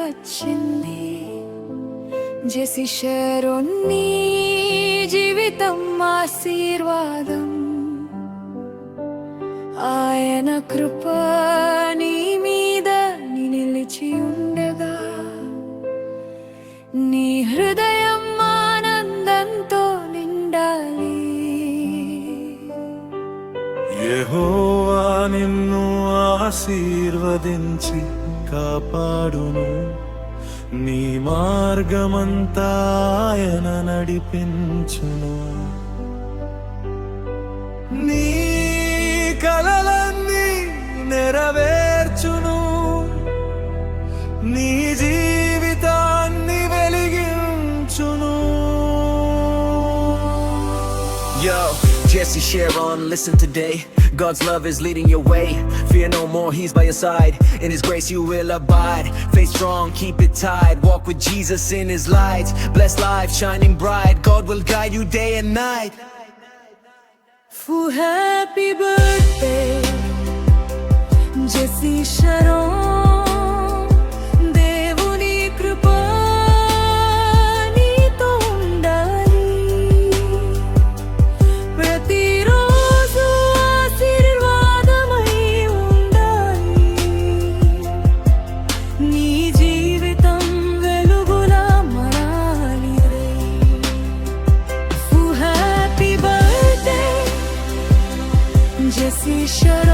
వచ్చింది. జెసి షారోన్ నీ జీవితం ఆశీర్వాదం, ఆయన కృప నీ మీద నిలిచి ఉండగా, నీ హృదయం ఆనందంతో నిండాలి. యెహోవా నిన్ను ఆశీర్వదించి కాపాడును, నీ మార్గమంతా ఆయన నడిపించును. నీ కలలన్నీ నెరవేర్చును, నీ జీవితాన్ని వెలిగించును. Yo, Jesse Sharon, listen today. God's love is leading your way. Fear no more, He's by your side. In His grace you will abide. Faith strong, keep it tight. Walk with Jesus in His light. Blessed life shining bright. God will guide you day and night. Happy birthday, Jesse Sharon. దేవుని కృప నీతో ఉండాలి. ప్రతిరోజు ఆశీర్వాదమై ఉండాలి. నీ జీవితం వెలుగులా మారాలి. Happy birthday, Jesse Sharon.